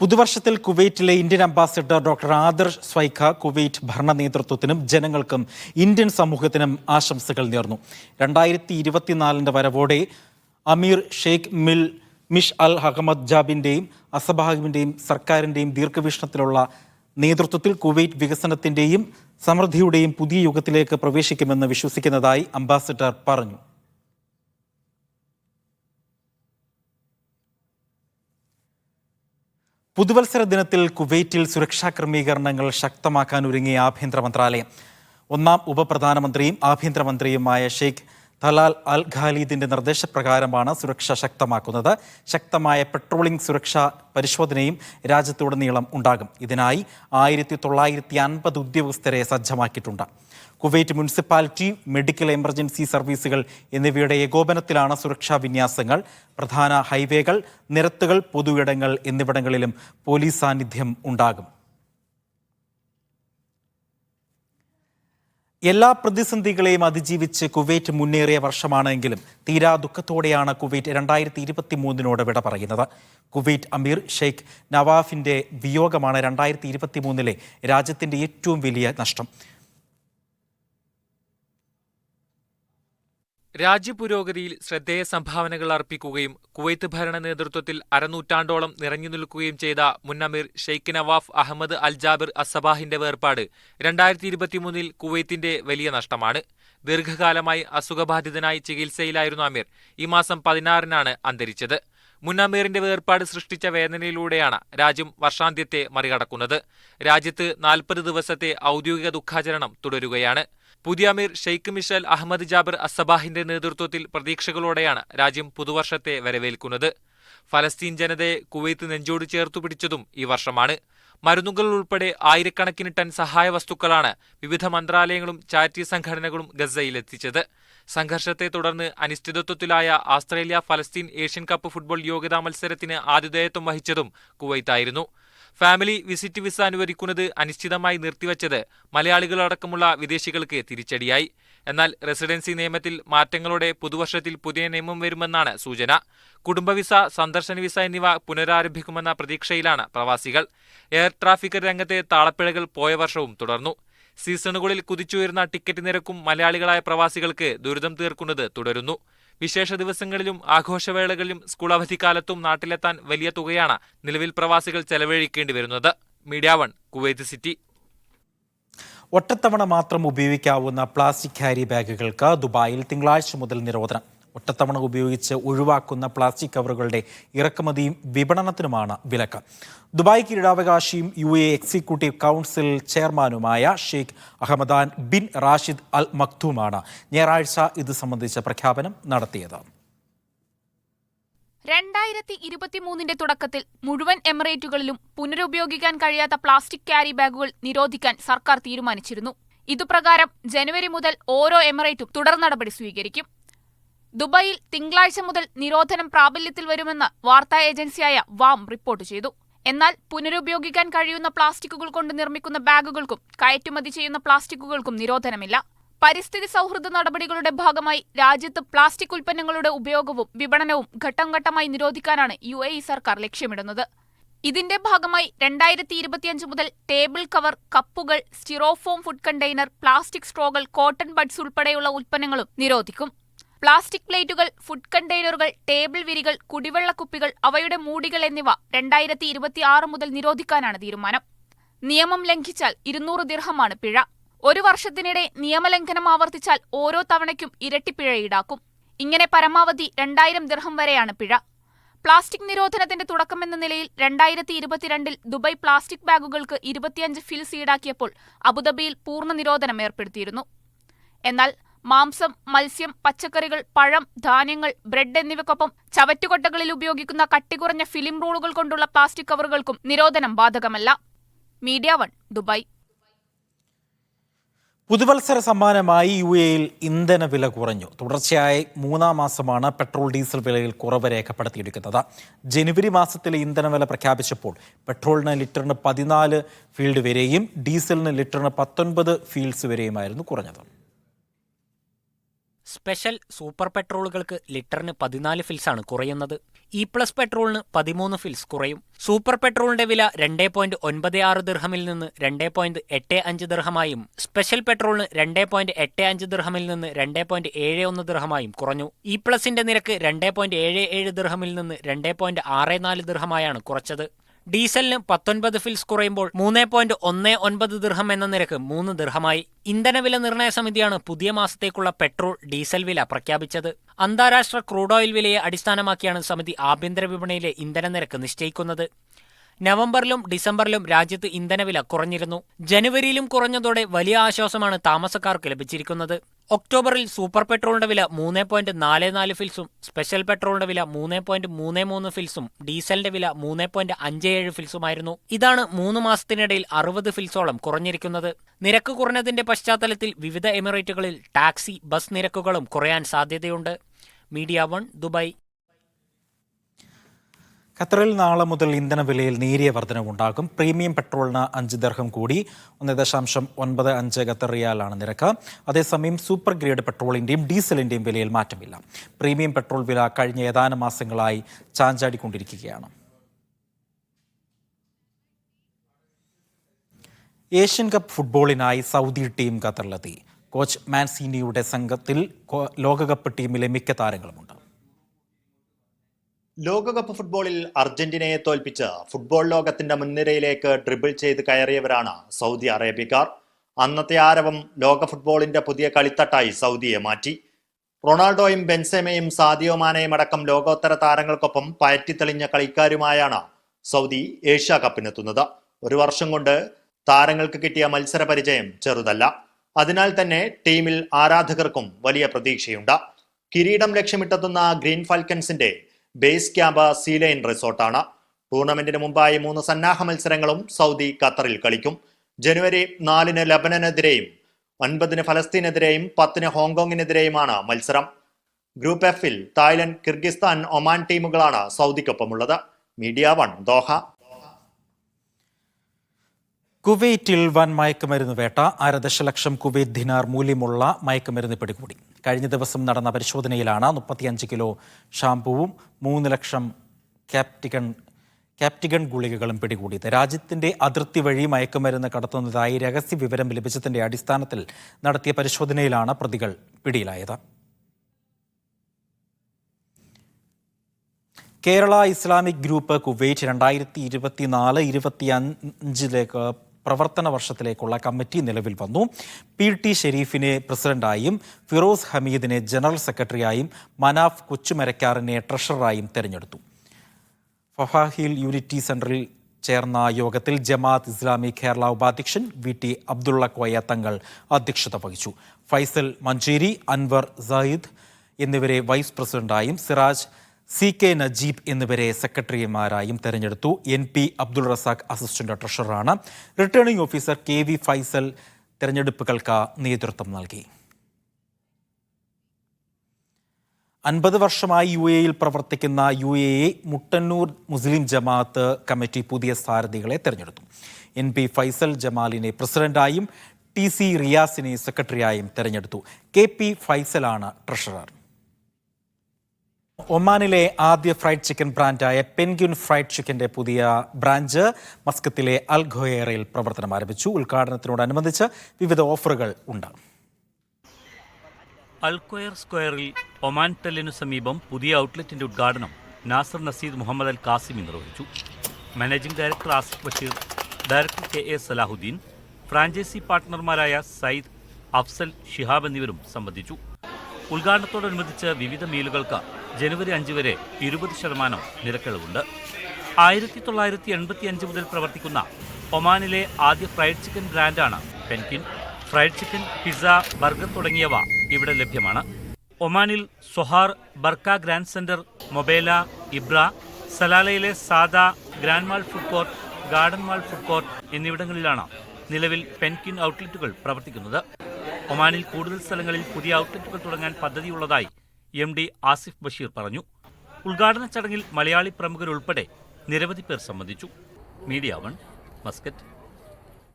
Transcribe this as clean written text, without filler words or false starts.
പുതുവർഷത്തിൽ കുവൈറ്റിലെ Indian ambassador doctor Adarsh Swaika Kuwait ഭരണ നേതൃത്വത്തിനും ജനങ്ങൾക്കും ഇന്ത്യൻ സമൂഹത്തിനും ആശംസകൾ നേർന്നു. 2024 വരവോടെ അമീർ ഷെയ്ഖ് മിഷ് അൽ അഹമ്മദ് ജാബിന്റെയും അസബാഹിന്റെയും സർക്കാരിന്റെയും ദീർഘവീക്ഷണത്തിലുള്ള നേതൃത്വത്തിൽ കുവൈറ്റ് വികസനത്തിന്റെയും സമൃദ്ധിയുടെയും പുതിയ യുഗത്തിലേക്ക് പ്രവേശിക്കുമെന്ന് വിശ്വസിക്കുന്നതായി അംബാസിഡർ പറഞ്ഞു. പുതുവത്സര ദിനത്തിൽ കുവൈറ്റിൽ സുരക്ഷാ ക്രമീകരണങ്ങൾ ശക്തമാക്കാൻ ഒരുങ്ങിയ ആഭ്യന്തര മന്ത്രാലയം. ഒന്നാം ഉപപ്രധാനമന്ത്രിയും ആഭ്യന്തരമന്ത്രിയുമായ ഷെയ്ഖ് തലാൽ അൽ ഖാലിദിന്റെ നിർദ്ദേശപ്രകാരമാണ് സുരക്ഷ ശക്തമാക്കുന്നത്. ശക്തമായ പെട്രോളിംഗ് സുരക്ഷാ പരിശോധനയും രാജ്യത്തുടനീളം ഉണ്ടാകും. ഇതിനായി 1950 ഉദ്യോഗസ്ഥരെ സജ്ജമാക്കിയിട്ടുണ്ട്. കുവൈറ്റ് മുനിസിപ്പാലിറ്റി, മെഡിക്കൽ എമർജൻസി സർവീസുകൾ എന്നിവയുടെ ഏകോപനത്തിലാണ് സുരക്ഷാ വിന്യാസങ്ങൾ. പ്രധാന ഹൈവേകൾ, നിരത്തുകൾ, പൊതു ഇടങ്ങൾ എന്നിവിടങ്ങളിലും പോലീസ് സാന്നിധ്യം ഉണ്ടാകും. എല്ലാ പ്രതിസന്ധികളെയും അതിജീവിച്ച് കുവൈറ്റ് മുന്നേറിയ വർഷമാണെങ്കിലും തീരാ ദുഃഖത്തോടെയാണ് കുവൈറ്റ് 2023 വിട പറയുന്നത്. കുവൈറ്റ് അമീർ ഷെയ്ഖ് നവാഫിന്റെ വിയോഗമാണ് 2023 രാജ്യത്തിന്റെ ഏറ്റവും വലിയ നഷ്ടം. രാജ്യപുരോഗതിയിൽ ശ്രദ്ധേയ സംഭാവനകൾ അർപ്പിക്കുകയും കുവൈത്ത് ഭരണ നേതൃത്വത്തിൽ അരനൂറ്റാണ്ടോളം നിറഞ്ഞു നിൽക്കുകയും ചെയ്ത മുൻ അമീർ ഷെയ്ഖ് നവാഫ് അഹമ്മദ് അൽ ജാബിർ അസബാഹിന്റെ വേർപാട് 2023 കുവൈത്തിന്റെ വലിയ നഷ്ടമാണ്. ദീർഘകാലമായി അസുഖബാധിതനായി ചികിത്സയിലായിരുന്ന അമീർ ഈ മാസം 16 അന്തരിച്ചത്. മുൻ അമീറിന്റെ വേർപാട് സൃഷ്ടിച്ച വേദനയിലൂടെയാണ് രാജ്യം വർഷാന്ത്യത്തെ മറികടക്കുന്നത്. രാജ്യത്ത് 40 ദിവസത്തെ ഔദ്യോഗിക ദുഃഖാചരണം തുടരുകയാണ്. പുതിയ അമീർ ഷെയ്ഖ് മിഷൽ അഹമ്മദ് ജാബിർ അസബാഹിന്റെ നേതൃത്വത്തിൽ പ്രതീക്ഷകളോടെയാണ് രാജ്യം പുതുവർഷത്തെ വരവേൽക്കുന്നത്. ഫലസ്തീൻ ജനതയെ കുവൈത്ത് നെഞ്ചോട് ചേർത്തു പിടിച്ചതും ഈ വർഷമാണ്. മരുന്നുകൾ ഉൾപ്പെടെ ആയിരക്കണക്കിന് ടൺ സഹായ വസ്തുക്കളാണ് വിവിധ മന്ത്രാലയങ്ങളും ചാരിറ്റി സംഘടനകളും ഗസയിലെത്തിച്ചത്. സംഘർഷത്തെ തുടർന്ന് അനിശ്ചിതത്വത്തിലായ ആസ്ട്രേലിയ ഫലസ്തീൻ ഏഷ്യൻ കപ്പ് ഫുട്ബോൾ യോഗ്യതാ മത്സരത്തിന് ആതിഥേയത്വം വഹിച്ചതും കുവൈത്തായിരുന്നു. ഫാമിലി വിസിറ്റ് വിസ അനുവദിക്കുന്നത് അനിശ്ചിതമായി നിർത്തിവച്ചത് മലയാളികളടക്കമുള്ള വിദേശികൾക്ക് തിരിച്ചടിയായി. എന്നാൽ റെസിഡൻസി നിയമത്തിൽ മാറ്റങ്ങളോടെ പുതുവർഷത്തിൽ പുതിയ നിയമം വരുമെന്നാണ് സൂചന. കുടുംബ വിസ, സന്ദർശന വിസ എന്നിവ പുനരാരംഭിക്കുമെന്ന പ്രതീക്ഷയിലാണ് പ്രവാസികൾ. എയർ ട്രാഫിക് രംഗത്തെ താളപ്പിഴകൾ പോയ വർഷവും തുടർന്നു. സീസണുകളിൽ കുതിച്ചുയർന്ന ടിക്കറ്റ് നിരക്കും മലയാളികളായ പ്രവാസികൾക്ക് ദുരിതം തീർക്കുന്നത് തുടരുന്നു. വിശേഷ ദിവസങ്ങളിലും ആഘോഷവേളകളിലും സ്കൂൾ അവധിക്കാലത്തും നാട്ടിലെത്താൻ വലിയ തുകയാണ് നിലവിൽ പ്രവാസികൾ ചെലവഴിക്കേണ്ടി വരുന്നത്. Media 1 Kuwait city. ഒറ്റത്തവണ മാത്രം ഉപയോഗിക്കാവുന്ന പ്ലാസ്റ്റിക് ക്യാരി ബാഗുകൾക്ക് ദുബായിൽ തിങ്കളാഴ്ച മുതൽ നിരോധനം. ഒറ്റത്തവണ ഉപയോഗിച്ച് ഒഴിവാക്കുന്ന പ്ലാസ്റ്റിക് കവറുകളുടെ ഇറക്കുമതിയും വിപണനത്തിനുമാണ് വിലക്ക്. ദുബായ് കിരീടാവകാശിയും UAE എക്സിക്യൂട്ടീവ് കൗൺസിൽ ചെയർമാനുമായ ഷെയ്ഖ് അഹമ്മദാൻ ബിൻ റാഷിദ് അൽ മക്തൂമാണ് ഞായറാഴ്ച ഇത് സംബന്ധിച്ച പ്രഖ്യാപനം നടത്തിയത്. 2023 തുടക്കത്തിൽ മുഴുവൻ എമിറേറ്റുകളിലും പുനരുപയോഗിക്കാൻ കഴിയാത്ത പ്ലാസ്റ്റിക് ക്യാരി ബാഗുകൾ നിരോധിക്കാൻ സർക്കാർ തീരുമാനിച്ചിരുന്നു. ഇതുപ്രകാരം ജനുവരി മുതൽ ഓരോ എമിറേറ്റും തുടർ നടപടി സ്വീകരിക്കും. ദുബായിൽ തിങ്കളാഴ്ച മുതൽ നിരോധനം പ്രാബല്യത്തിൽ വരുമെന്ന് വാർത്താ ഏജൻസിയായ വാം റിപ്പോർട്ട് ചെയ്തു. എന്നാൽ പുനരുപയോഗിക്കാൻ കഴിയുന്ന പ്ലാസ്റ്റിക്കുകൾ കൊണ്ട് നിർമ്മിക്കുന്ന ബാഗുകൾക്കും കയറ്റുമതി ചെയ്യുന്ന പ്ലാസ്റ്റിക്കുകൾക്കും നിരോധനമില്ല. പരിസ്ഥിതി സൗഹൃദ നടപടികളുടെ ഭാഗമായി രാജ്യത്ത് പ്ലാസ്റ്റിക് ഉൽപ്പന്നങ്ങളുടെ ഉപയോഗവും വിപണനവും ഘട്ടം ഘട്ടമായി നിരോധിക്കാനാണ് UAE സർക്കാർ ലക്ഷ്യമിടുന്നത്. ഇതിന്റെ ഭാഗമായി 2025 മുതൽ ടേബിൾ കവർ, കപ്പുകൾ, സ്റ്റിറോഫോം ഫുഡ് കണ്ടെയ്നർ, പ്ലാസ്റ്റിക് സ്ട്രോകൾ, കോട്ടൺ ബഡ്സ് ഉൾപ്പെടെയുള്ള ഉൽപ്പന്നങ്ങളും നിരോധിക്കും. പ്ലാസ്റ്റിക് പ്ലേറ്റുകൾ, ഫുഡ് കണ്ടെയ്നറുകൾ, ടേബിൾ വിരികൾ, കുടിവെള്ള കുപ്പികൾ, അവയുടെ മൂടികൾ എന്നിവ 2026 മുതൽ നിരോധിക്കാനാണ് തീരുമാനം. നിയമം ലംഘിച്ചാൽ 200 ദിർഹമാണ് പിഴ. ഒരു വർഷത്തിനിടെ നിയമലംഘനം ആവർത്തിച്ചാൽ ഓരോ തവണയ്ക്കും ഇരട്ടി പിഴ ഈടാക്കും. ഇങ്ങനെ പരമാവധി 2000 ദിർഹം വരെയാണ് പിഴ. പ്ലാസ്റ്റിക് നിരോധനത്തിന്റെ തുടക്കമെന്ന നിലയിൽ 2022 ദുബായ് പ്ലാസ്റ്റിക് ബാഗുകൾക്ക് 25 ഫിൽസ് ഈടാക്കിയപ്പോൾ അബുദാബിയിൽ പൂർണ്ണ നിരോധനം ഏർപ്പെടുത്തിയിരുന്നു. എന്നാൽ മാംസം, മത്സ്യം, പച്ചക്കറികൾ, പഴം, ധാന്യങ്ങൾ, ബ്രെഡ് എന്നിവയ്ക്കൊപ്പം ചവറ്റുകൊട്ടകളിൽ ഉപയോഗിക്കുന്ന കട്ടികുറഞ്ഞ ഫിലിം റോളുകൾ കൊണ്ടുള്ള പ്ലാസ്റ്റിക് കവറുകൾക്കും നിരോധനം ബാധകമല്ല. Media 1 Dubai. പുതുവത്സര സമ്മാനമായി UAEയിൽ ഇന്ധന വില കുറഞ്ഞു. തുടർച്ചയായി 3-ാം മാസമാണ് പെട്രോൾ, ഡീസൽ വിലയിൽ കുറവ് രേഖപ്പെടുത്തിയിരിക്കുന്നത്. ജനുവരി മാസത്തിലെ ഇന്ധനവില പ്രഖ്യാപിച്ചപ്പോൾ പെട്രോളിന് ലിറ്ററിന് 14 ഫീൽഡ് വരെയും ഡീസലിന് ലിറ്ററിന് 19 ഫീൽഡ്സ് വരെയുമായിരുന്നു കുറഞ്ഞത്. സ്പെഷ്യൽ സൂപ്പർ പെട്രോളുകൾക്ക് ലിറ്ററിന് 14 ഫിൽസാണ് കുറയുന്നത്. E+ പെട്രോളിന് 13 ഫിൽസ് കുറയും. സൂപ്പർ പെട്രോളിന്റെ വില 2.96 ദിർഹമിൽ നിന്ന് 2.85 ദിർഹമായും സ്പെഷ്യൽ പെട്രോളിന് 2.85 ദിർഹമിൽ നിന്ന് 2.71 ദിർഹമായും കുറഞ്ഞു. E+ന്റെ നിരക്ക് 2.77 ദിർഹമിൽ നിന്ന് 2.64 ദിർഹമായാണ് കുറച്ചത്. ഡീസലിന് 19 ഫിൽസ് കുറയുമ്പോൾ 3.19 ദിർഹം എന്ന നിരക്ക് 3 ദിർഹമായി. ഇന്ധനവില നിർണയ സമിതിയാണ് പുതിയ മാസത്തേക്കുള്ള പെട്രോൾ, ഡീസൽ വില പ്രഖ്യാപിച്ചത്. അന്താരാഷ്ട്ര ക്രൂഡ് ഓയിൽ വിലയെ അടിസ്ഥാനമാക്കിയാണ് സമിതി ആഭ്യന്തര വിപണിയിലെ ഇന്ധന നിരക്ക് നിശ്ചയിക്കുന്നത്. നവംബറിലും ഡിസംബറിലും രാജ്യത്ത് ഇന്ധനവില കുറഞ്ഞിരുന്നു. ജനുവരിയിലും കുറഞ്ഞതോടെ വലിയ ആശ്വാസമാണ് താമസക്കാർക്ക് ലഭിച്ചിരിക്കുന്നത്. ഒക്ടോബറിൽ സൂപ്പർ പെട്രോളിന്റെ വില 3.44 ഫിൽസും സ്പെഷ്യൽ പെട്രോളിന്റെ വില 3.33 ഫിൽസും ഡീസലിന്റെ വില 3.57 ഫിൽസുമായിരുന്നു. ഇതാണ് 3 മാസത്തിനിടയിൽ 60 ഫിൽസോളം കുറഞ്ഞിരിക്കുന്നത്. നിരക്ക് കുറഞ്ഞതിന്റെ പശ്ചാത്തലത്തിൽ വിവിധ എമിറേറ്റുകളിൽ ടാക്സി, ബസ് നിരക്കുകളും കുറയാൻ സാധ്യതയുണ്ട്. Media 1 Dubai. ഖത്തറിൽ നാളെ മുതൽ ഇന്ധനവിലയിൽ നേരിയ വർധനവുണ്ടാകും. പ്രീമിയം പെട്രോളിന് 5 ദിർഹം കൂടി 1.95 ഖത്തർ റിയാലാണ് നിരക്ക്. അതേസമയം സൂപ്പർ ഗ്രേഡ് പെട്രോളിന്റെയും ഡീസലിന്റെയും വിലയിൽ മാറ്റമില്ല. പ്രീമിയം പെട്രോൾ വില കഴിഞ്ഞ ഏതാനും മാസങ്ങളായി ചാഞ്ചാടിക്കൊണ്ടിരിക്കുകയാണ്. ഏഷ്യൻ കപ്പ് ഫുട്ബോളിനായി സൗദി ടീം ഖത്തറിലെത്തി. കോച്ച് മാൻസിനിയുടെ സംഘത്തിൽ ലോകകപ്പ് ടീമിലെ മിക്ക താരങ്ങളുമുണ്ട്. ലോകകപ്പ് ഫുട്ബോളിൽ അർജന്റീനയെ തോൽപ്പിച്ച് ഫുട്ബോൾ ലോകത്തിന്റെ മുൻനിരയിലേക്ക് ഡ്രിബിൾ ചെയ്ത് കയറിയവരാണ് സൗദി അറേബ്യക്കാർ. അന്നത്തെ ആരവം ലോക ഫുട്ബോളിന്റെ പുതിയ കളിത്തട്ടായി സൗദിയെ മാറ്റി. റൊണാൾഡോയും ബെൻസെമയും സാദിയോ മാനയും അടക്കം ലോകോത്തര താരങ്ങൾക്കൊപ്പം പയറ്റിത്തെളിഞ്ഞ കളിക്കാരുമായാണ് സൗദി ഏഷ്യ കപ്പിനെത്തുന്നത്. ഒരു വർഷം കൊണ്ട് താരങ്ങൾക്ക് കിട്ടിയ മത്സര പരിചയം ചെറുതല്ല. അതിനാൽ തന്നെ ടീമിൽ ആരാധകർക്കും വലിയ പ്രതീക്ഷയുണ്ട്. കിരീടം ലക്ഷ്യമിട്ടെത്തുന്ന ഗ്രീൻ ഫാൽക്കൻസിന്റെ ബേസ് ക്യാമ്പ് സീലൈൻ റിസോർട്ടാണ്. ടൂർണമെന്റിന് മുമ്പായി 3 സന്നാഹ മത്സരങ്ങളും സൗദി ഖത്തറിൽ കളിക്കും. ജനുവരി 4 ലെബനനെതിരെയും 9 ഫലസ്തീനെതിരെയും 10 ഹോങ്കോങ്ങിനെതിരെയുമാണ് മത്സരം. ഗ്രൂപ്പ് എഫിൽ തായ്ലൻഡ്, കിർഗിസ്ഥാൻ, ഒമാൻ ടീമുകളാണ് സൗദിക്കൊപ്പമുള്ളത്. Media 1 Doha. കുവൈറ്റിൽ വൻ മയക്കുമരുന്ന് വേട്ട. 1.5 ദശലക്ഷം കുവൈറ്റ് ദിനാർ മൂല്യമുള്ള മയക്കുമരുന്ന് പിടികൂടി. കഴിഞ്ഞ ദിവസം നടന്ന പരിശോധനയിലാണ് 35 കിലോ ഷാംപൂവും 3 ലക്ഷം ക്യാപ്റ്റിഗൺ ഗുളികകളും പിടികൂടിയത്. രാജ്യത്തിന്റെ അതിർത്തി വഴി മയക്കുമരുന്ന് കടത്തുന്നതായി രഹസ്യ വിവരം ലഭിച്ചതിന്റെ അടിസ്ഥാനത്തിൽ നടത്തിയ പരിശോധനയിലാണ് പ്രതികൾ പിടിയിലായത്. കേരള ഇസ്ലാമിക് ഗ്രൂപ്പ് കുവൈറ്റ് 2024-25 പ്രവർത്തന വർഷത്തിലേക്കുള്ള കമ്മിറ്റി നിലവിൽ വന്നു. PT ഷെരീഫിനെ പ്രസിഡന്റായും ഫിറോസ് ഹമീദിനെ ജനറൽ സെക്രട്ടറിയായും മനാഫ് കൊച്ചുമരക്കാറിനെ ട്രഷററായും തെരഞ്ഞെടുത്തു. ഫഹാഹിൽ യൂണിറ്റി സെന്ററിൽ ചേർന്ന യോഗത്തിൽ ജമാഅത്ത് ഇസ്ലാമി കേരള ഉപാധ്യക്ഷൻ VT അബ്ദുള്ള കോയ തങ്ങൾ അധ്യക്ഷത വഹിച്ചു. ഫൈസൽ മഞ്ചേരി, അൻവർ സയ്യിദ് എന്നിവരെ വൈസ് പ്രസിഡന്റായും സിറാജ് CK നജീബ് എന്നിവരെ സെക്രട്ടറിമാരായും തെരഞ്ഞെടുത്തു. NP അബ്ദുൾ റസാഖ് അസിസ്റ്റന്റ് ട്രഷററാണ്. റിട്ടേണിംഗ് ഓഫീസർ KV ഫൈസൽ തെരഞ്ഞെടുപ്പുകൾക്ക് നേതൃത്വം നൽകി. 50 വർഷമായി UAE പ്രവർത്തിക്കുന്ന UAE മുട്ടന്നൂർ മുസ്ലിം ജമാഅത്ത് കമ്മിറ്റി പുതിയ സാരഥികളെ തെരഞ്ഞെടുത്തു. NP ഫൈസൽ ജമാലിനെ പ്രസിഡന്റായും TC റിയാസിനെ സെക്രട്ടറിയായും തെരഞ്ഞെടുത്തു. KP ഫൈസലാണ് ട്രഷറർ. ഒമാനിലെ ആദ്യ ഫ്രൈഡ് ചിക്കൻ ബ്രാൻഡായ പെൻഗ്വിൻ ഫ്രൈഡ് ചിക്കന്റെ പുതിയ ബ്രാഞ്ച് മസ്കത്തിലെ അൽ ഖുഹൈറയിൽ പ്രവർത്തനം ആരംഭിച്ചു. ഉദ്ഘാടനത്തിനോടനുബന്ധിച്ച് വിവിധ ഓഫറുകൾ ഉണ്ട്. അൽ ഖുഹൈർ സ്ക്വയറിൽ ഒമാൻ ടെല്ലിനു സമീപം പുതിയ ഔട്ട്ലെറ്റിന്റെ ഉദ്ഘാടനം നാസർ നസീദ് മുഹമ്മദ് അൽ കാസിമി നിർവഹിച്ചു. Managing director Asif Basheer, director KA Salahuddin, franchise പാർട്ട്ണർമാരായ സയ്യിദ്, അഫ്സൽ, ഷിഹാബ് എന്നിവരും സംബന്ധിച്ചു. ഉദ്ഘാടനത്തോടനുബന്ധിച്ച് വിവിധ മീലുകൾക്ക് ജനുവരി 5 വരെ 20% നിരക്കിളവുണ്ട്. 1985 മുതൽ പ്രവർത്തിക്കുന്ന ഒമാനിലെ ആദ്യ ഫ്രൈഡ് ചിക്കൻ ബ്രാൻഡാണ് penguin. Fried chicken, pizza, burger തുടങ്ങിയവ ഇവിടെ ലഭ്യമാണ്. ഒമാനിൽ Sohar, Barka grand centre, Mobela, Ibra, സലാലയിലെ Saada, grand mall food court, garden mall food court എന്നിവിടങ്ങളിലാണ് നിലവിൽ പെൻഗ്വിൻ ഔട്ട്ലെറ്റുകൾ പ്രവർത്തിക്കുന്നത്. ഒമാനിൽ കൂടുതൽ സ്ഥലങ്ങളിൽ പുതിയ ഔട്ട്ലെറ്റുകൾ തുടങ്ങാൻ പദ്ധതിയുള്ളതായി MD ആസിഫ് ബഷീർ പറഞ്ഞു. ഉദ്ഘാടന ചടങ്ങിൽ മലയാളി പ്രമുഖരുൾപ്പെടെ നിരവധി പേർ സംബന്ധിച്ചു. Media 1 Muscat.